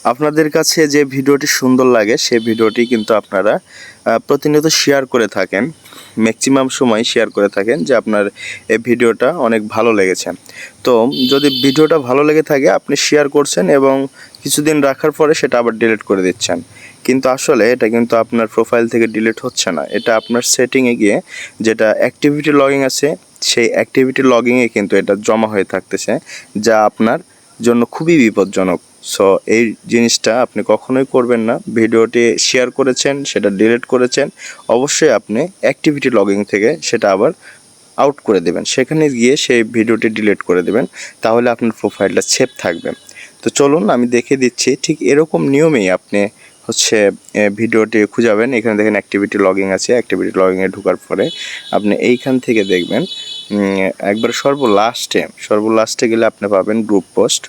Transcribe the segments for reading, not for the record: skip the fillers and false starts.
আপনাদের কাছে যে ভিডিওটি সুন্দর লাগে সেই ভিডিওটি কিন্তু আপনারা প্রতিনিয়ত শেয়ার করে থাকেন, ম্যাক্সিমাম সময় শেয়ার করে থাকেন যে আপনার এই ভিডিওটা অনেক ভালো লেগেছে। তো যদি ভিডিওটা ভালো লেগে থাকে আপনি শেয়ার করছেন এবং কিছুদিন রাখার পরে সেটা আবার ডিলিট করে দিচ্ছেন, কিন্তু আসলে এটা কিন্তু আপনার প্রোফাইল থেকে ডিলিট হচ্ছে না। এটা আপনার সেটিংয়ে গিয়ে যেটা অ্যাক্টিভিটি লগিং আছে সেই অ্যাক্টিভিটি লগিংয়ে কিন্তু এটা জমা হয়ে থাকতেছে, যা আপনার জন্য খুবই বিপজ্জনক। সো এই জিনিসটা আপনি কখনোই করবেন না। ভিডিওটি শেয়ার করেছেন, সেটা ডিলিট করেছেন, অবশ্যই আপনি অ্যাক্টিভিটি লগিং থেকে সেটা আবার আউট করে দেবেন, সেখানে গিয়ে সেই ভিডিওটি ডিলিট করে দেবেন, তাহলে আপনার প্রোফাইলটা সেভ থাকবে। তো চলুন আমি দেখিয়ে দিচ্ছি, ঠিক এরকম নিয়মেই আপনি ভিডিওটি খুঁজাবেন। এখানে দেখেন অ্যাক্টিভিটি লগিং আছে, অ্যাক্টিভিটি লগিংয়ে ঢোকার পরে আপনি এইখান থেকে দেখবেন একবার সর্বলাস্টে গেলে আপনি পাবেন গ্রুপ পোস্ট।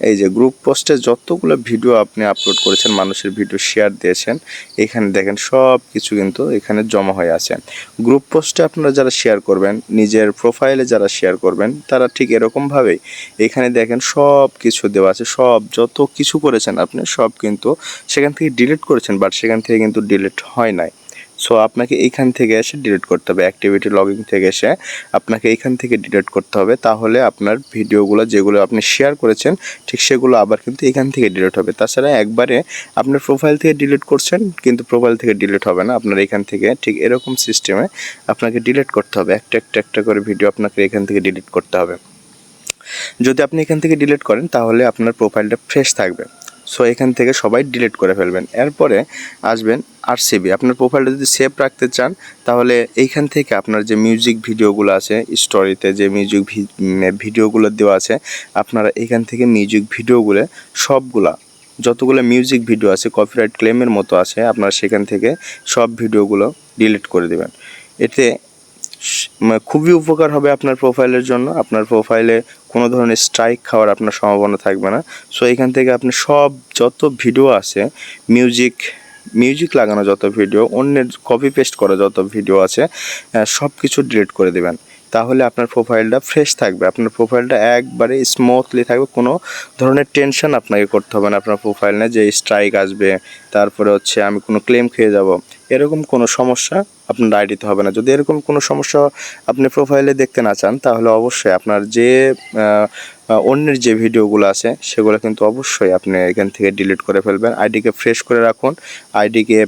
এই যে গ্রুপ পোস্টে যতগুলো ভিডিও আপনি আপলোড করেছেন, মানুষের ভিডিও শেয়ার দিয়েছেন, এখানে দেখেন সব কিছু কিন্তু এখানে জমা হয়ে আছে। গ্রুপ পোস্টে আপনারা যারা শেয়ার করবেন, নিজের প্রোফাইলে যারা শেয়ার করবেন, তারা ঠিক এরকমভাবেই এখানে দেখেন সব কিছু দেওয়া আছে। সব যত কিছু করেছেন আপনি সব কিন্তু সেখান থেকে ডিলিট করেছেন, বাট সেখান থেকে কিন্তু ডিলিট হয় নাই। সো আপনাকে এইখান থেকে এসে ডিলিট করতে হবে, অ্যাক্টিভিটি লগিং থেকে এসে আপনাকে এইখান থেকে ডিলিট করতে হবে। তাহলে আপনার ভিডিওগুলো যেগুলো আপনি শেয়ার করেছেন ঠিক সেগুলো আবার কিন্তু এখান থেকে ডিলিট হবে। তাছাড়া একবারে আপনার প্রোফাইল থেকে ডিলিট করছেন কিন্তু প্রোফাইল থেকে ডিলিট হবে না, আপনার এখান থেকে ঠিক এরকম সিস্টেমে আপনাকে ডিলিট করতে হবে। একটা করে ভিডিও আপনাকে এখান থেকে ডিলিট করতে হবে। যদি আপনি এখান থেকে ডিলিট করেন তাহলে আপনার প্রোফাইলটা ফ্রেশ থাকবে। সো এখান থেকে সবাই ডিলিট করে ফেলবেন। এরপরে আসবেন আরসিবি। আপনার প্রোফাইলটা যদি সেভ রাখতে চান তাহলে এইখান থেকে আপনার যে মিউজিক ভিডিওগুলো আছে, স্টোরিতে যে মিউজিক ভিডিওগুলো দেওয়া আছে, আপনারা এখান থেকে মিউজিক ভিডিওগুলো সবগুলা যতগুলো মিউজিক ভিডিও আছে কপিরাইট ক্লেমের মতো আছে, আপনারা সেখান থেকে সব ভিডিওগুলো ডিলিট করে দেবেন। এতে খুবই উপকার হবে আপনার প্রোফাইলের জন্য। আপনার প্রোফাইলে কোনো ধরনের স্ট্রাইক খাওয়ার আপনার সম্ভাবনা থাকবে না। সো এখান থেকে আপনি সব যত ভিডিও আছে, মিউজিক লাগানো যত ভিডিও, অন্যের কপি পেস্ট করা যত ভিডিও আছে, সব কিছু ডিলিট করে দেবেন। তাহলে আপনার প্রোফাইলটা ফ্রেশ থাকবে, আপনার প্রোফাইলটা একবারে স্মুথলি থাকবে। কোনো ধরনের টেনশন আপনাকে করতে হবে না আপনার প্রোফাইল নিয়ে যে স্ট্রাইক আসবে, তারপরে আমি কোনো ক্লেম খেয়ে যাব, এরকম কোনো সমস্যা আপনার আইডিতে হবে না। যদি এরকম কোনো সমস্যা আপনি প্রোফাইলে দেখতে না চান তাহলে অবশ্যই আপনার যে অন্যের যে ভিডিওগুলো আছে সেগুলো কিন্তু অবশ্যই আপনি এখান থেকে ডিলিট করে ফেলবেন। আইডিকে ফ্রেশ করে রাখুন, আইডিকে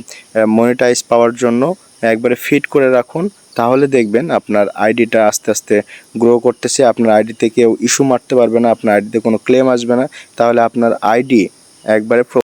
মনিটাইজ পাওয়ার জন্য একবারে ফিট করে রাখুন। তাহলে দেখবেন আপনার আইডিটা আস্তে আস্তে গ্রো করতেছে। আপনার আইডিতে কেউ ইস্যু মারতে পারবে না, আপনার আইডিতে কোনো ক্লেম আসবে না। তাহলে আপনার আইডি একবারে